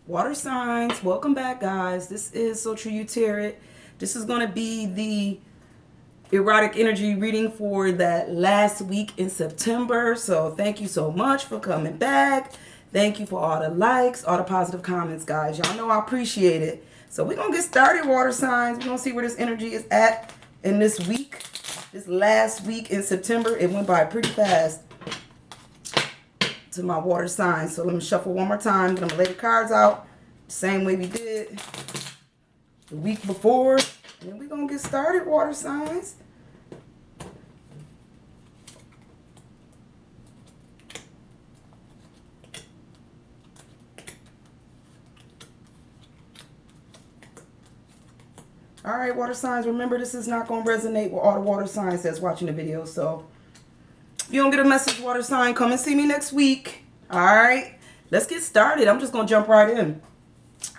Water signs, welcome back, guys. This is So True You Tarot. This is going to be the erotic energy reading for that last week in September. So thank you so much for coming back. Thank you for all the likes, all the positive comments, guys. Y'all know I appreciate it. So we're going to get started, water signs. We're going to see where this energy is at in this week. This last week in September, it went by pretty fast to my water signs. So let me shuffle one more time. Then I'm gonna lay the cards out the same way we did the week before. And then we're gonna get started, water signs. All right, water signs, remember this is not gonna resonate with all the water signs that's watching the video. So if you don't get a message, water sign, come and see me next week. All right, let's get started. I'm just gonna jump right in.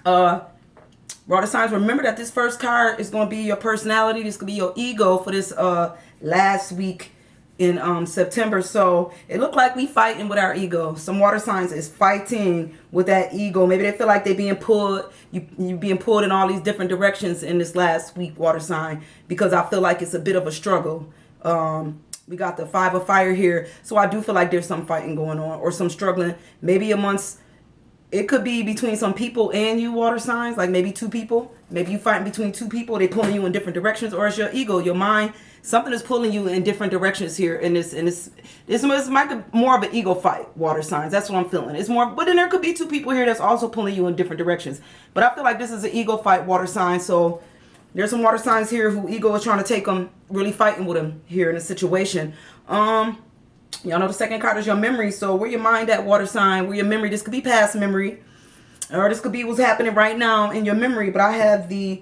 Water signs, remember that this first card is gonna be your personality. This could be your ego for this last week in September. So it looked like we fighting with our ego. Some water signs is fighting with that ego. Maybe they feel like they being pulled, you being pulled in all these different directions in this last week, water sign, because I feel like it's a bit of a struggle. We got the 5 of fire here. So I do feel like there's some fighting going on or some struggling. Maybe amongst, it could be between some people and you, water signs, like maybe two people. Maybe you fighting between two people. They pulling you in different directions, or it's your ego, your mind. Something is pulling you in different directions here. And this might be more of an ego fight, water signs. That's what I'm feeling. It's more, but then there could be two people here that's also pulling you in different directions. But I feel like this is an ego fight, water sign. So there's some water signs here who ego is trying to take them, really fighting with them here in a situation. Y'all know the second card is your memory. So where your mind at, water sign, where your memory, this could be past memory, or this could be what's happening right now in your memory. But I have the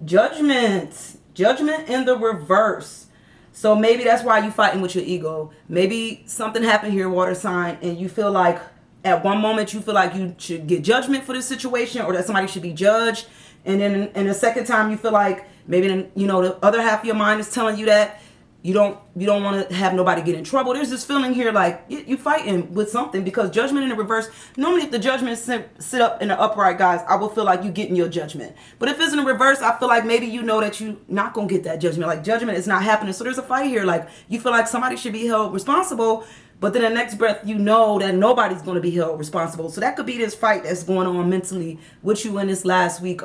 judgment in the reverse. So maybe that's why you fighting with your ego. Maybe something happened here, water sign, and you feel like at one moment you feel like you should get judgment for this situation, or that somebody should be judged. And then in the second time you feel like maybe the other half of your mind is telling you that you don't want to have nobody get in trouble. There's this feeling here like you fighting with something, because judgment in the reverse, normally if the judgment sit up in the upright, guys, I will feel like you getting your judgment. But if it's in the reverse, I feel like maybe you know that you not gonna get that judgment. Like judgment is not happening. So there's a fight here. Like you feel like somebody should be held responsible, but then the next breath you know that nobody's going to be held responsible. So that could be this fight that's going on mentally with you in this last week,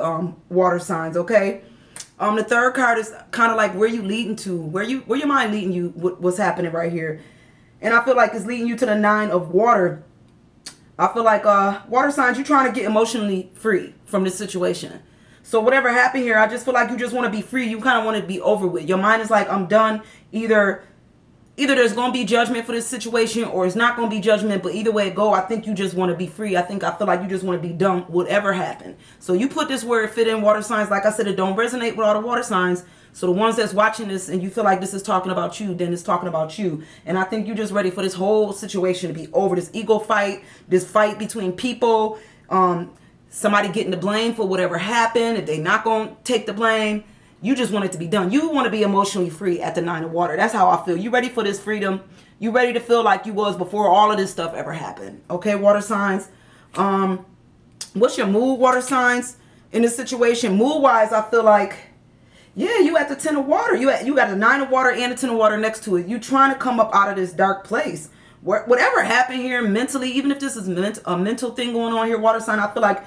water signs, okay? The third card is kind of like where you leading to, where your mind leading you, what's happening right here. And I feel like it's leading you to the 9 of water. I feel like water signs, you're trying to get emotionally free from this situation. So whatever happened here, I just feel like you just want to be free. You kind of want to be over with. Your mind is like, I'm done. Either there's going to be judgment for this situation, or it's not going to be judgment, but either way it go, I think you just want to be free. I feel like you just want to be done, whatever happened. So you put this where it fit in, water signs. Like I said, it don't resonate with all the water signs. So the ones that's watching this and you feel like this is talking about you, then it's talking about you. And I think you're just ready for this whole situation to be over. This ego fight, this fight between people, somebody getting the blame for whatever happened. If they not going to take the blame, you just want it to be done. You want to be emotionally free at the 9 of water. That's how I feel. You ready for this freedom? You ready to feel like you was before all of this stuff ever happened? Okay, water signs. What's your mood, water signs, in this situation? Mood-wise, I feel like, yeah, you at the 10 of water. You got the 9 of water and the 10 of water next to it. You trying to come up out of this dark place. Whatever happened here mentally, even if this is a mental thing going on here, water sign, I feel like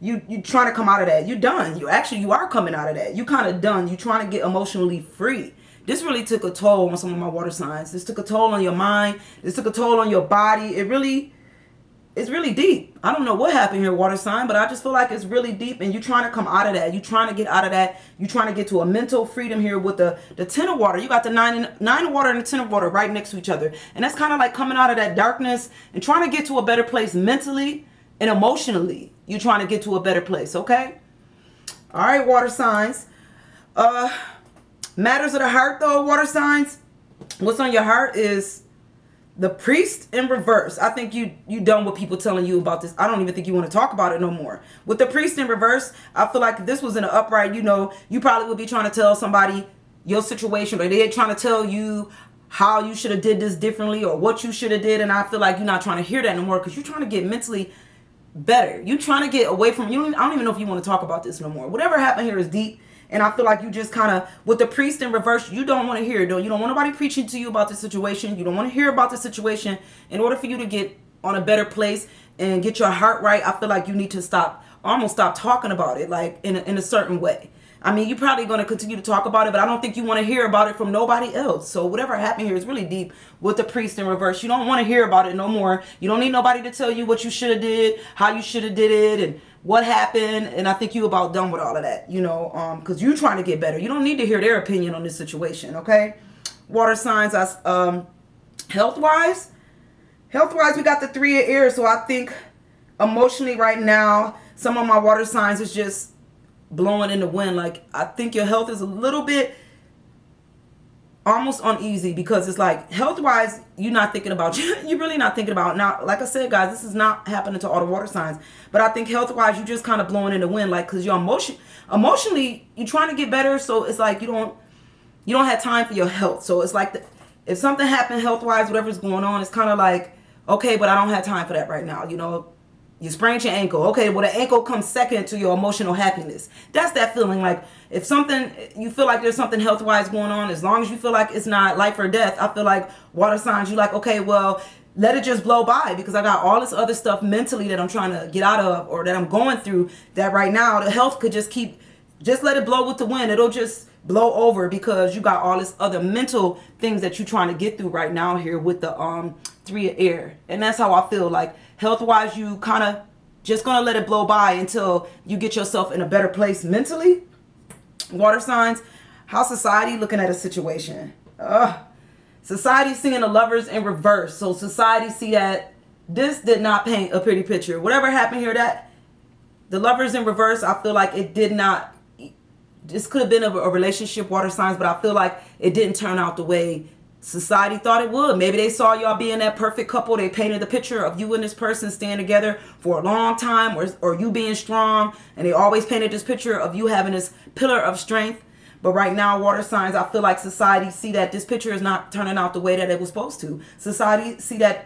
you trying to come out of that. You done. You are coming out of that. You kind of done. You trying to get emotionally free. This really took a toll on some of my water signs. This took a toll on your mind. This took a toll on your body. It's really deep. I don't know what happened here, water sign, but I just feel like it's really deep, and you trying to come out of that. You trying to get out of that. You trying to get to a mental freedom here with the 10 of water. You got the 9 of water and the 10 of water right next to each other. And that's kind of like coming out of that darkness and trying to get to a better place mentally and emotionally. You trying to get to a better place, okay? All right, water signs. Matters of the heart, though, water signs. What's on your heart is the priest in reverse. I think you done with people telling you about this. I don't even think you want to talk about it no more. With the priest in reverse, I feel like if this was in an upright, you probably would be trying to tell somebody your situation, or they're trying to tell you how you should have did this differently or what you should have did. And I feel like you're not trying to hear that no more, because you're trying to get mentally better. You trying to get away from, I don't even know if you want to talk about this no more. Whatever happened here is deep. And I feel like you just kind of, with the priest in reverse, you don't want to hear it. You don't want nobody preaching to you about the situation. You don't want to hear about the situation. In order for you to get on a better place and get your heart right, I feel like you need to almost stop talking about it, like in a certain way. I mean, you're probably going to continue to talk about it, but I don't think you want to hear about it from nobody else. So whatever happened here is really deep with the priest in reverse. You don't want to hear about it no more. You don't need nobody to tell you what you should have did, how you should have did it, and what happened. And I think you about done with all of that, because you're trying to get better. You don't need to hear their opinion on this situation, okay? Water signs, health-wise, we got the 3 of air. So I think emotionally right now, some of my water signs is just blowing in the wind. Like, I think your health is a little bit almost uneasy, because it's like health-wise, you're not thinking about you're really not thinking about. Now, like I said, guys, this is not happening to all the water signs, but I think health-wise, you're just kind of blowing in the wind, like, because you're emotionally, you're trying to get better. So it's like you don't have time for your health. So it's like if something happened health-wise, whatever's going on, it's kind of like, okay, but I don't have time for that right now. You sprained your ankle. Okay, well, the ankle comes second to your emotional happiness. That's that feeling. Like, if you feel like there's something health-wise going on, as long as you feel like it's not life or death, I feel like water signs, you like, okay, well, let it just blow by, because I got all this other stuff mentally that I'm trying to get out of, or that I'm going through, that right now the health could just let it blow with the wind. It'll just blow over, because you got all this other mental things that you're trying to get through right now here with the 3 of air. And that's how I feel like health-wise, you kind of just gonna let it blow by until you get yourself in a better place mentally. Water signs, how society looking at a situation. Society seeing the lovers in reverse. So society see that this did not paint a pretty picture. Whatever happened here, that the lovers in reverse, I feel like it did not. This could have been a relationship, water signs, but I feel like it didn't turn out the way society thought it would. Maybe they saw y'all being that perfect couple. They painted the picture of you and this person staying together for a long time, or you being strong, and they always painted this picture of you having this pillar of strength. But right now, water signs, I feel like society see that this picture is not turning out the way that it was supposed to. Society see that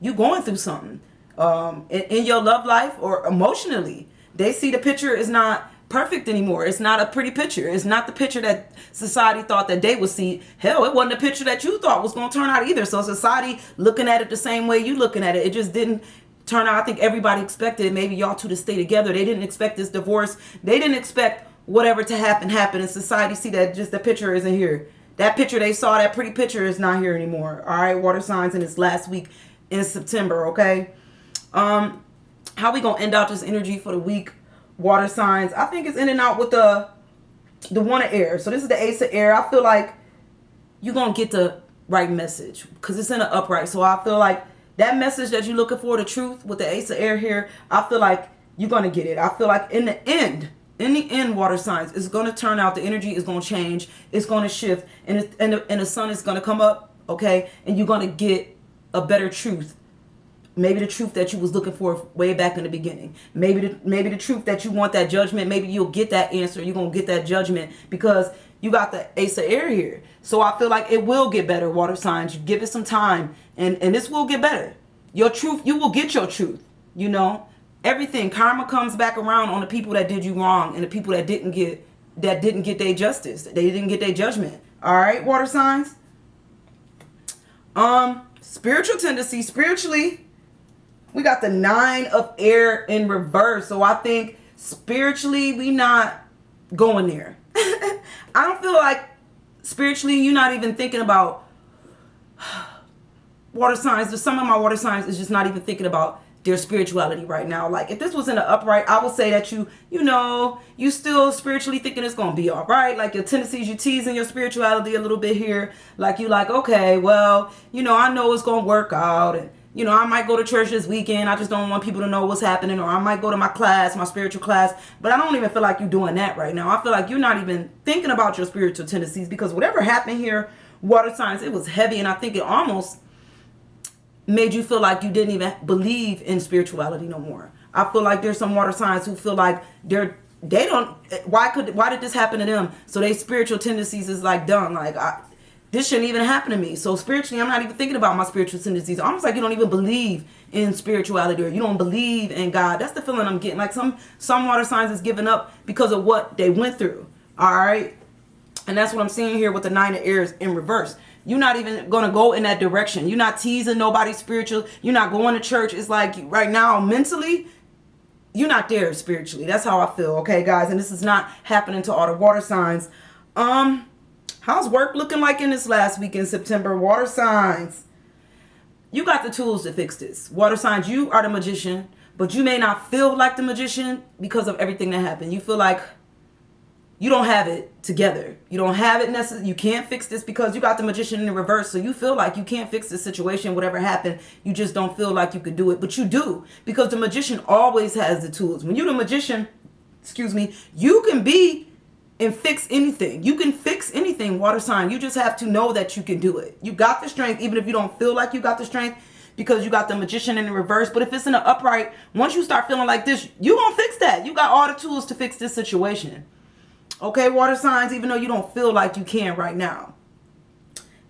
you going through something in your love life or emotionally. They see the picture is not perfect anymore. It's not a pretty picture. It's not the picture that society thought that they would see. Hell, it wasn't a picture that you thought was going to turn out either. So society looking at it the same way you looking at it. It just didn't turn out. I think everybody expected maybe y'all two to stay together. They didn't expect this divorce. They didn't expect whatever to happen. And society see that just the picture isn't here. That picture they saw, that pretty picture, is not here anymore. All right, water signs in this last week in September, okay? How we going to end out this energy for the week? Water signs, I think it's in and out with the 1 of air. So this is the ace of air. I feel like you're going to get the right message, because it's in an upright. So I feel like that message that you're looking for, the truth with the ace of air here, I feel like you're going to get it. I feel like in the end, water signs, it's going to turn out. The energy is going to change. It's going to shift. And the sun is going to come up, okay? And you're going to get a better truth. Maybe the truth that you was looking for way back in the beginning. Maybe the truth that you want, that judgment. Maybe you'll get that answer. You're going to get that judgment, because you got the ace of air here. So I feel like it will get better, water signs. You give it some time, and this will get better. Your truth, you will get your truth. Everything, karma comes back around on the people that did you wrong, and the people that didn't get their justice. They didn't get their judgment. All right, water signs. Spiritual tendency, spiritually, we got the 9 of air in reverse. So I think spiritually, we not going there. I don't feel like spiritually, you're not even thinking about water signs. Some of my water signs is just not even thinking about their spirituality right now. Like, if this was in the upright, I would say that you still spiritually thinking it's going to be all right. Like, your tendencies, you teasing your spirituality a little bit here. Like, you like, okay, well, I know it's going to work out, and I might go to church this weekend. I just don't want people to know what's happening. Or I might go to my spiritual class. But I don't even feel like you're doing that right now. I feel like you're not even thinking about your spiritual tendencies, because whatever happened here, water signs, it was heavy. And I think it almost made you feel like you didn't even believe in spirituality no more. I feel like there's some water signs who feel like why did this happen to them? So their spiritual tendencies is like done. Like, this shouldn't even happen to me. So spiritually, I'm not even thinking about my spiritual tendencies. Almost like you don't even believe in spirituality, or you don't believe in God. That's the feeling I'm getting. Like some water signs is giving up because of what they went through. All right. And that's what I'm seeing here with the 9 of Air in reverse. You're not even going to go in that direction. You're not teasing nobody spiritual. You're not going to church. It's like right now, mentally, you're not there spiritually. That's how I feel. Okay, guys. And this is not happening to all the water signs. How's work looking like in this last week in September? Water signs. You got the tools to fix this. Water signs, you are the magician, but you may not feel like the magician because of everything that happened. You feel like you don't have it together. You don't have it necessarily. You can't fix this because you got the magician in the reverse. So you feel like you can't fix this situation, whatever happened. You just don't feel like you could do it. But you do, because the magician always has the tools. When you're the magician, excuse me, you can be and fix anything. You can fix anything, water sign. You just have to know that you can do it. You got the strength, even if you don't feel like you got the strength, because you got the magician in the reverse. But if it's in the upright, once you start feeling like this, you gonna fix that. You got all the tools to fix this situation. Okay, water signs, even though you don't feel like you can right now.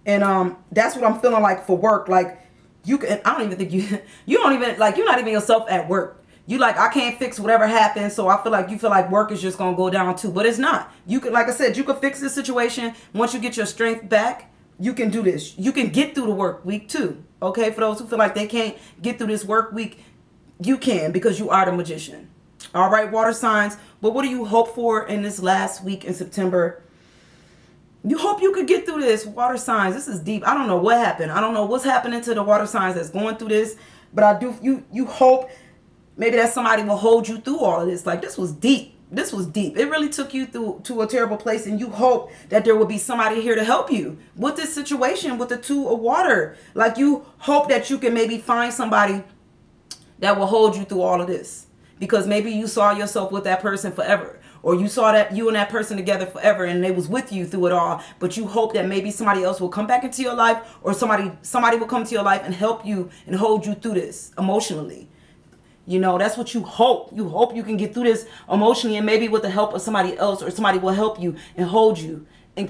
And that's what I'm feeling like for work. Like you can, I don't even think you don't even, like, you're not even yourself at work. You like, I can't fix whatever happened, so I feel like you feel like work is just gonna go down too, but it's not. You could, like I said, you could fix this situation. Once you get your strength back, you can do this. You can get through the work week too. Okay, for those who feel like they can't get through this work week, you can, because you are the magician. All right, water signs. But what do you hope for in this last week in September? You hope you could get through this, water signs. This is deep. I don't know what happened. I don't know what's happening to the water signs that's going through this, but I do. You hope. Maybe that somebody will hold you through all of this. Like, this was deep. This was deep. It really took you through to a terrible place, and you hope that there will be somebody here to help you with this situation with the 2 of water. Like, you hope that you can maybe find somebody that will hold you through all of this, because maybe you saw yourself with that person forever, or you saw that you and that person together forever and they was with you through it all, but you hope that maybe somebody else will come back into your life, or somebody will come to your life and help you and hold you through this emotionally. You know, that's what you hope. You hope you can get through this emotionally, and maybe with the help of somebody else, or somebody will help you and hold you and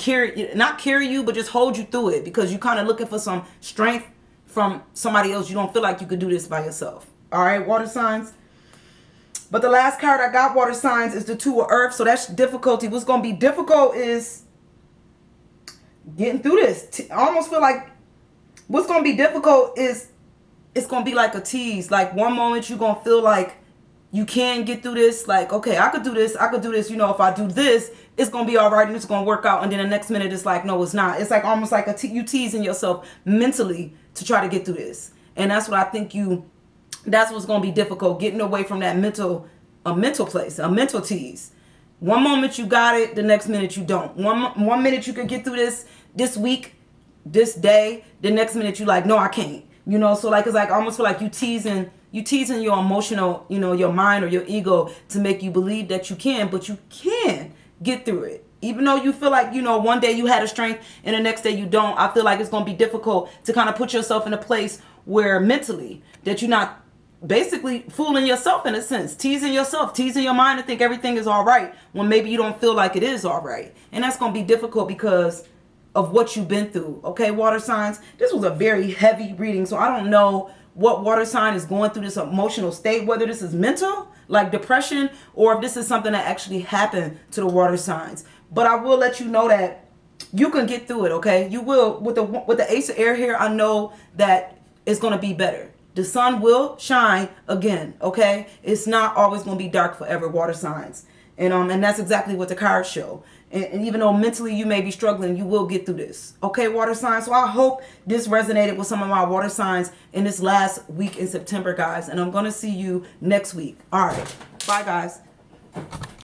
not carry you, but just hold you through it, because you're kind of looking for some strength from somebody else. You don't feel like you could do this by yourself. All right, water signs. But the last card I got, water signs, is the 2 of Earth. So that's difficulty. What's going to be difficult is getting through this. I almost feel like what's going to be difficult is, it's going to be like a tease. Like, one moment you're going to feel like you can get through this. Like, okay, I could do this. I could do this. You know, if I do this, it's going to be all right and it's going to work out. And then the next minute it's like, no, it's not. It's like almost like you teasing yourself mentally to try to get through this. And that's what I think that's what's going to be difficult. Getting away from that mental place, a mental tease. One moment you got it, the next minute you don't. One minute you could get through this week, this day. The next minute you like, no, I can't. You know, so like, it's like, I almost feel like you teasing your emotional, you know, your mind or your ego to make you believe that you can, but you can get through it. Even though you feel like, you know, one day you had a strength and the next day you don't. I feel like it's going to be difficult to kind of put yourself in a place where mentally that you're not basically fooling yourself, in a sense, teasing yourself, teasing your mind to think everything is all right when maybe you don't feel like it is all right. And that's going to be difficult because of what you've been through. Okay, water signs, this was a very heavy reading, so I don't know what water sign is going through this emotional state, whether this is mental, like depression, or if this is something that actually happened to the water signs. But I will let you know that you can get through it. Okay, you will. With the Ace of Air here, I know that it's going to be better. The sun will shine again. Okay, it's not always going to be dark forever, water signs. And that's exactly what the cards show. And even though mentally you may be struggling, you will get through this. Okay, water signs. So I hope this resonated with some of my water signs in this last week in September, guys. And I'm going to see you next week. All right. Bye, guys.